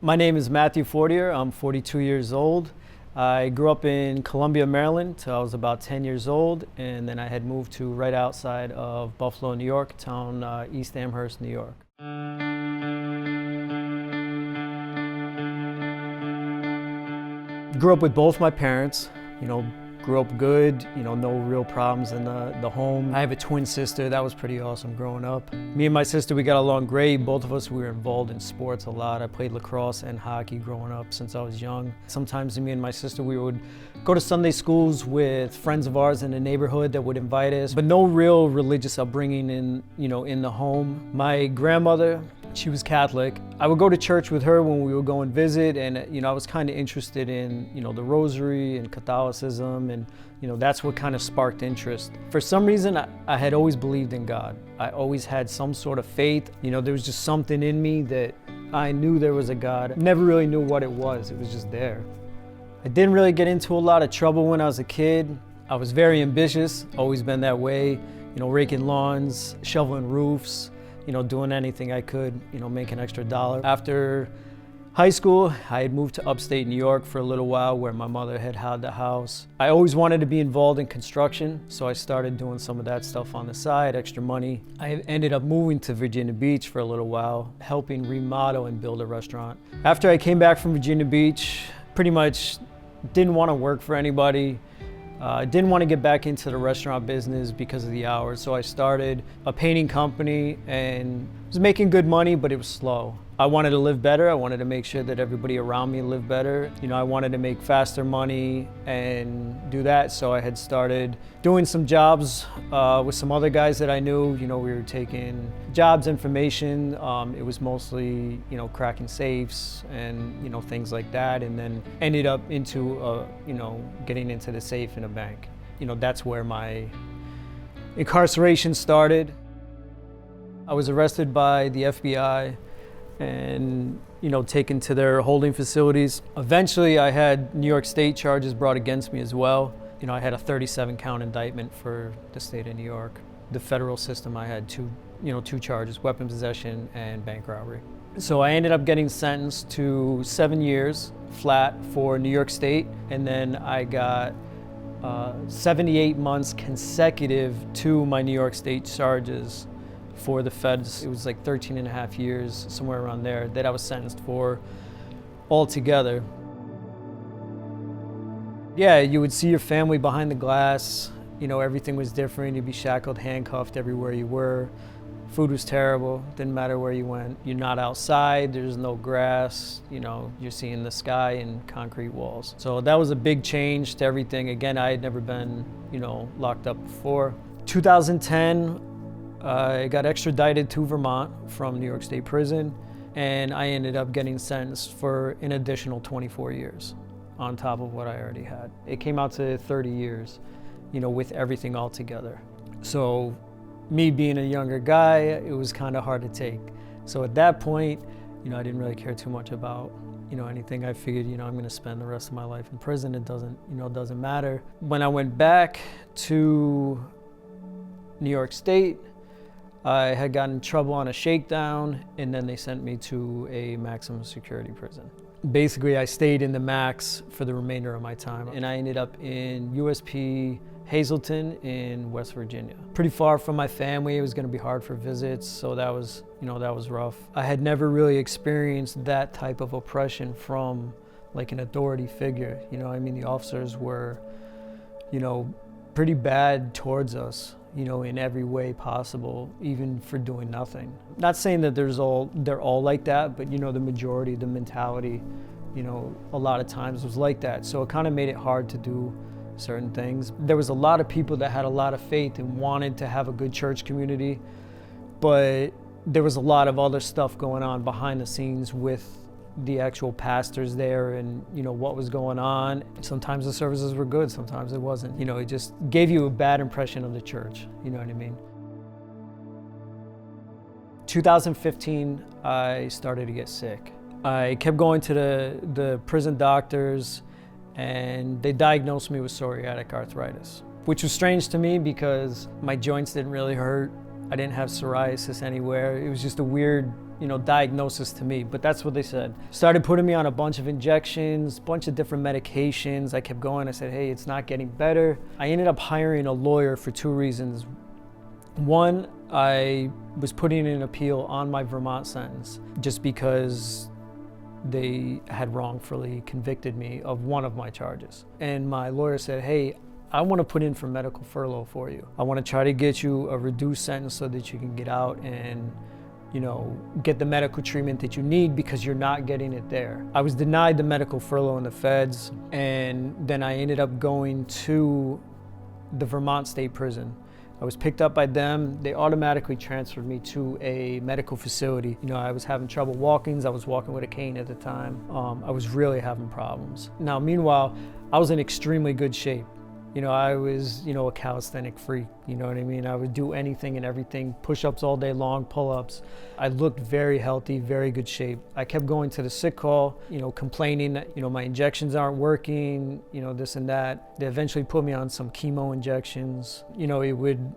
My name is Matthew Fortier. I'm 42 years old. I grew up in Columbia, Maryland till I was about 10 years old, and then I had moved to right outside of Buffalo, New York, town East Amherst, New York. Grew up with both my parents, grew up good, no real problems in the home. I have a twin sister. That was pretty awesome growing up. Me and my sister, we got along great. Both of us, we were involved in sports a lot. I played lacrosse and hockey growing up since I was young. Sometimes me and my sister, we would go to Sunday schools with friends of ours in the neighborhood that would invite us, but no real religious upbringing in the home. My grandmother, she was Catholic. I would go to church with her when we would go and visit, and I was kind of interested in the rosary and Catholicism, and that's what kind of sparked interest. For some reason, I had always believed in God. I always had some sort of faith. There was just something in me that I knew there was a God. Never really knew what it was. It was just there. I didn't really get into a lot of trouble when I was a kid. I was very ambitious, always been that way. Raking lawns, shoveling roofs, doing anything I could, make an extra dollar. After high school, I had moved to upstate New York for a little while where my mother had the house. I always wanted to be involved in construction, so I started doing some of that stuff on the side, extra money. I ended up moving to Virginia Beach for a little while, helping remodel and build a restaurant. After I came back from Virginia Beach, pretty much didn't want to work for anybody. Didn't want to get back into the restaurant business because of the hours, so I started a painting company and was making good money, but it was slow. I wanted to live better. I wanted to make sure that everybody around me lived better. I wanted to make faster money and do that, so I had started doing some jobs with some other guys that I knew. We were taking jobs information. It was mostly, cracking safes and, things like that, and then ended up into, getting into the safe in a bank. That's where my incarceration started. I was arrested by the FBI and taken to their holding facilities. Eventually I had New York State charges brought against me as well. I had a 37-count indictment for the state of New York. The federal system, I had two charges, weapon possession and bank robbery. So I ended up getting sentenced to 7 years flat for New York State, and then I got 78 months consecutive to my New York State charges for the feds. It was like 13 and a half years, somewhere around there, that I was sentenced for altogether. Yeah, you would see your family behind the glass. Everything was different. You'd be shackled, handcuffed everywhere you were. Food was terrible. Didn't matter where you went. You're not outside. There's no grass. You're seeing the sky and concrete walls. So that was a big change to everything. Again, I had never been, locked up before. 2010, I got extradited to Vermont from New York State Prison, and I ended up getting sentenced for an additional 24 years on top of what I already had. It came out to 30 years, with everything all together. So me being a younger guy, it was kind of hard to take. So at that point, I didn't really care too much about, anything. I figured, I'm going to spend the rest of my life in prison. It doesn't matter. When I went back to New York State, I had gotten in trouble on a shakedown, and then they sent me to a maximum security prison. Basically, I stayed in the max for the remainder of my time, and I ended up in USP Hazleton in West Virginia. Pretty far from my family. It was going to be hard for visits, so that was rough. I had never really experienced that type of oppression from like an authority figure. The officers were, pretty bad towards us. In every way possible, even for doing nothing. Not saying that they're all like that, but the majority, the mentality, a lot of times was like that. So it kind of made it hard to do certain things. There was a lot of people that had a lot of faith and wanted to have a good church community, but there was a lot of other stuff going on behind the scenes with the actual pastors there and what was going on. Sometimes the services were good, sometimes it wasn't. It just gave you a bad impression of the church, you know what I mean? 2015, I started to get sick. I kept going to the prison doctors, and they diagnosed me with psoriatic arthritis, which was strange to me because my joints didn't really hurt. I didn't have psoriasis anywhere. It was just a weird diagnosis to me, but that's what they said. Started putting me on a bunch of injections, bunch of different medications. I kept going. I said, hey, it's not getting better. I ended up hiring a lawyer for 2 reasons. One, I was putting in an appeal on my Vermont sentence just because they had wrongfully convicted me of one of my charges. And my lawyer said, hey, I want to put in for medical furlough for you. I want to try to get you a reduced sentence so that you can get out and get the medical treatment that you need because you're not getting it there. I was denied the medical furlough in the feds, and then I ended up going to the Vermont State Prison. I was picked up by them. They automatically transferred me to a medical facility. I was having trouble walking. I was walking with a cane at the time. I was really having problems. Now, meanwhile, I was in extremely good shape. I was, a calisthenic freak, you know what I mean? I would do anything and everything, push-ups all day long, pull-ups. I looked very healthy, very good shape. I kept going to the sick call, complaining that, my injections aren't working, this and that. They eventually put me on some chemo injections. It would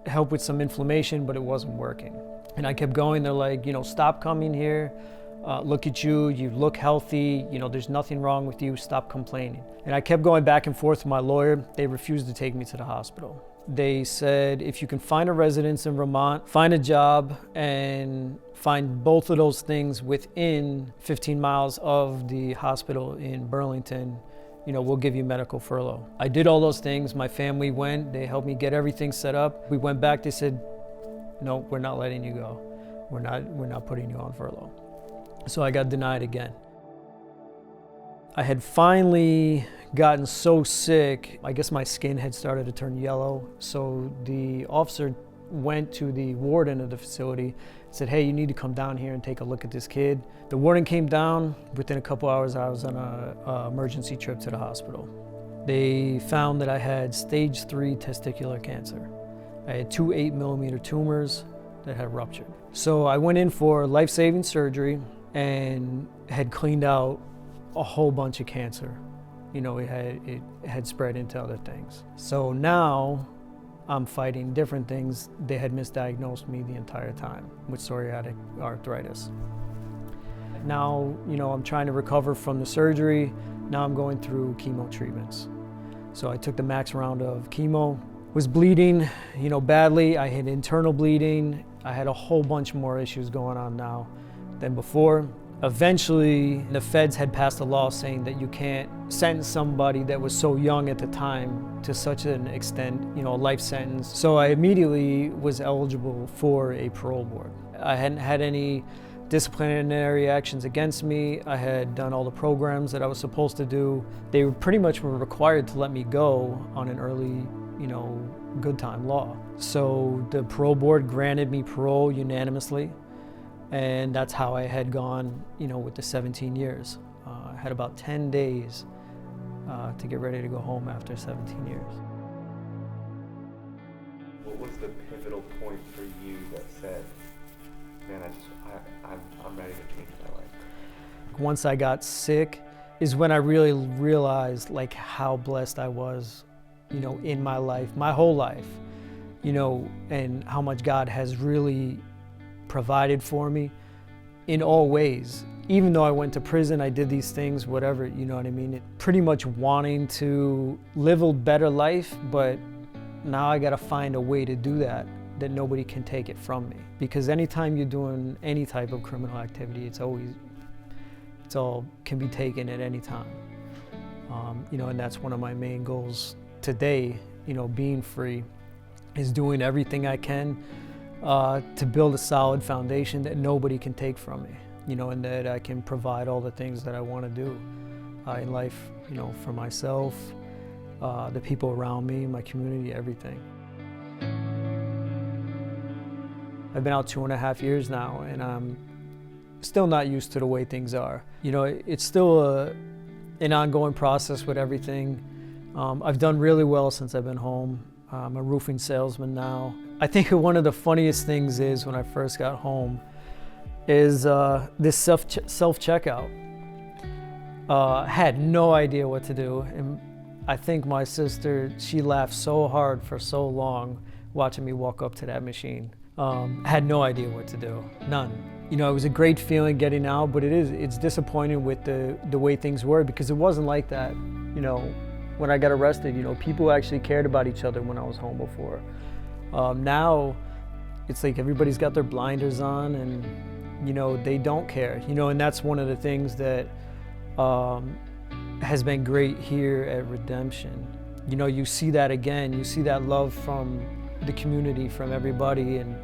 help with some inflammation, but it wasn't working. And I kept going. They're like, stop coming here. Look at you look healthy, there's nothing wrong with you, stop complaining. And I kept going back and forth with my lawyer. They refused to take me to the hospital. They said, if you can find a residence in Vermont, find a job, and find both of those things within 15 miles of the hospital in Burlington, we'll give you medical furlough. I did all those things. My family went, they helped me get everything set up. We went back, they said, no, we're not letting you go. We're not putting you on furlough. So I got denied again. I had finally gotten so sick, I guess my skin had started to turn yellow. So the officer went to the warden of the facility, said, hey, you need to come down here and take a look at this kid. The warden came down. Within a couple hours, I was on an emergency trip to the hospital. They found that I had stage 3 testicular cancer. I had 2 8-millimeter tumors that had ruptured. So I went in for life-saving surgery and had cleaned out a whole bunch of cancer. It had spread into other things. So now I'm fighting different things. They had misdiagnosed me the entire time with psoriatic arthritis. Now, I'm trying to recover from the surgery. Now I'm going through chemo treatments. So I took the max round of chemo, was bleeding, badly. I had internal bleeding. I had a whole bunch more issues going on now than before. Eventually, the feds had passed a law saying that you can't sentence somebody that was so young at the time to such an extent, a life sentence. So I immediately was eligible for a parole board. I hadn't had any disciplinary actions against me. I had done all the programs that I was supposed to do. They pretty much were required to let me go on an early, good time law. So the parole board granted me parole unanimously. And that's how I had gone, with the 17 years. I had about 10 days to get ready to go home after 17 years. What was the pivotal point for you that said, man, I'm ready to change my life? Once I got sick is when I really realized how blessed I was, in my life, my whole life, and how much God has really provided for me in all ways. Even though I went to prison, I did these things, whatever, you know what I mean? Pretty much wanting to live a better life, but now I gotta find a way to do that nobody can take it from me. Because anytime you're doing any type of criminal activity, it's all can be taken at any time. And that's one of my main goals today, being free, is doing everything I can to build a solid foundation that nobody can take from me, and that I can provide all the things that I want to do in life, for myself, the people around me, my community, everything. I've been out 2.5 years now, and I'm still not used to the way things are. It's still an ongoing process with everything. I've done really well since I've been home. I'm a roofing salesman now. I think one of the funniest things is when I first got home is this self-checkout. Had no idea what to do. And I think my sister, she laughed so hard for so long watching me walk up to that machine. I had no idea what to do, none. You know, it was a great feeling getting out, but it's disappointing with the way things were, because it wasn't like that, you know, when I got arrested. You know, people actually cared about each other when I was home before. Now, it's like everybody's got their blinders on and, you know, they don't care, you know, and that's one of the things that has been great here at Redemption. You know, you see that again, you see that love from the community, from everybody, and,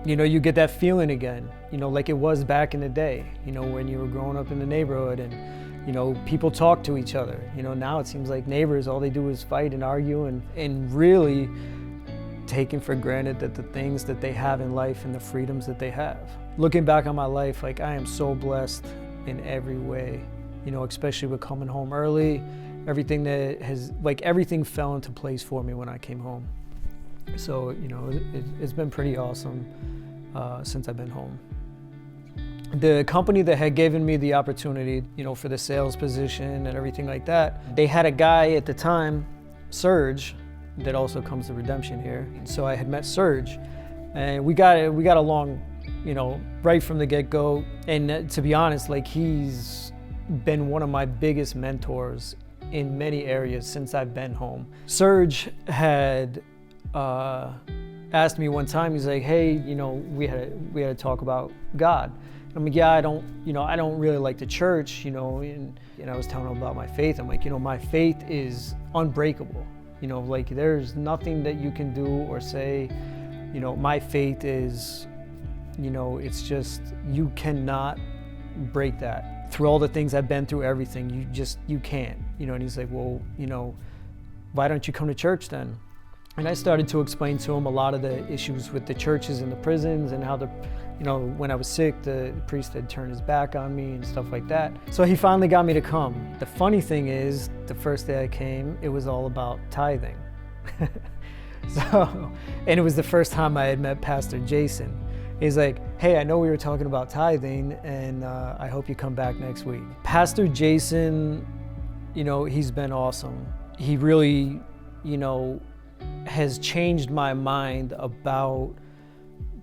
you know, you get that feeling again, you know, like it was back in the day, you know, when you were growing up in the neighborhood and, you know, people talk to each other. You know, now it seems like neighbors, all they do is fight and argue and really taking for granted that the things that they have in life and the freedoms that they have. Looking back on my life, like, I am so blessed in every way, you know, especially with coming home early. Everything that has, like, everything fell into place for me when I came home. So, you know, it's been pretty awesome since I've been home. The company that had given me the opportunity, you know, for the sales position and everything like that, they had a guy at the time, Serge, that also comes to Redemption here. So I had met Serge, and we got along, you know, right from the get-go. And to be honest, like, he's been one of my biggest mentors in many areas since I've been home. Serge had asked me one time, he's like, hey, you know, we had a talk about God. I'm like, yeah, I don't really like the church, you know, and I was telling him about my faith. I'm like, you know, my faith is unbreakable. You know, like, there's nothing that you can do or say, you know, my faith is, you know, it's just, you cannot break that. Through all the things I've been through, everything, you can't, you know. And he's like, well, you know, why don't you come to church then? And I started to explain to him a lot of the issues with the churches and the prisons, and how you know, when I was sick, the priest had turned his back on me and stuff like that. So he finally got me to come. The funny thing is, the first day I came, it was all about tithing. And it was the first time I had met Pastor Jason. He's like, hey, I know we were talking about tithing, and I hope you come back next week. Pastor Jason, you know, he's been awesome. He really, you know, has changed my mind about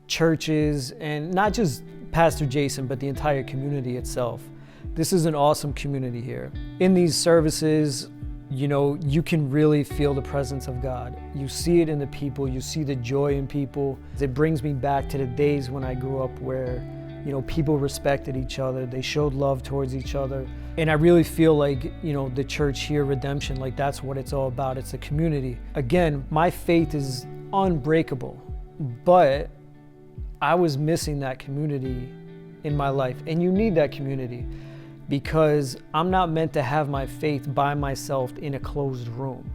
churches, and not just Pastor Jason, but the entire community itself. This is an awesome community here. In these services, you know, you can really feel the presence of God. You see it in the people, you see the joy in people. It brings me back to the days when I grew up where, you know, people respected each other, they showed love towards each other. And I really feel like, you know, the church here, Redemption, like, that's what it's all about. It's a community. Again, my faith is unbreakable, but I was missing that community in my life. And you need that community, because I'm not meant to have my faith by myself in a closed room.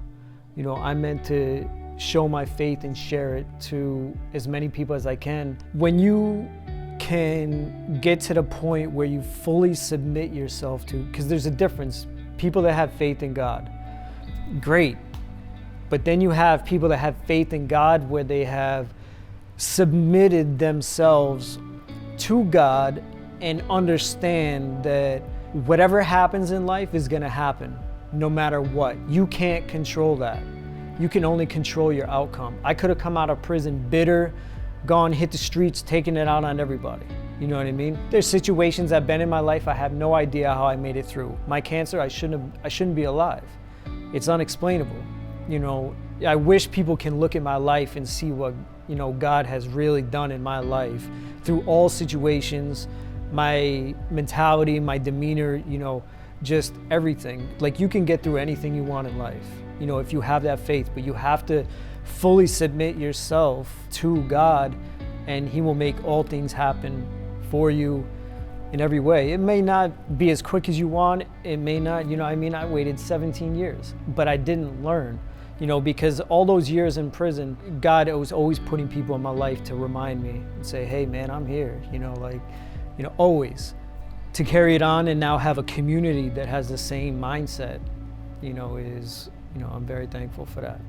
You know, I'm meant to show my faith and share it to as many people as I can. When you can get to the point where you fully submit yourself to, because there's a difference. People that have faith in God, great. But then you have people that have faith in God where they have submitted themselves to God and understand that whatever happens in life is going to happen no matter what. You can't control that. You can only control your outcome. I could have come out of prison bitter, gone, hit the streets, taking it out on everybody. You know what I mean? There's situations I've been in my life, I have no idea how I made it through. My cancer, I shouldn't be alive. It's unexplainable. You know, I wish people can look at my life and see what, you know, God has really done in my life through all situations, my mentality, my demeanor, you know, just everything. Like, you can get through anything you want in life, you know, if you have that faith, but you have to fully submit yourself to God, and He will make all things happen for you in every way. It may not be as quick as you want. It may not, you know, I mean, I waited 17 years, but I didn't learn, you know, because all those years in prison, God was always putting people in my life to remind me and say, hey man, I'm here, you know, like, you know, always to carry it on. And now have a community that has the same mindset, you know, I'm very thankful for that.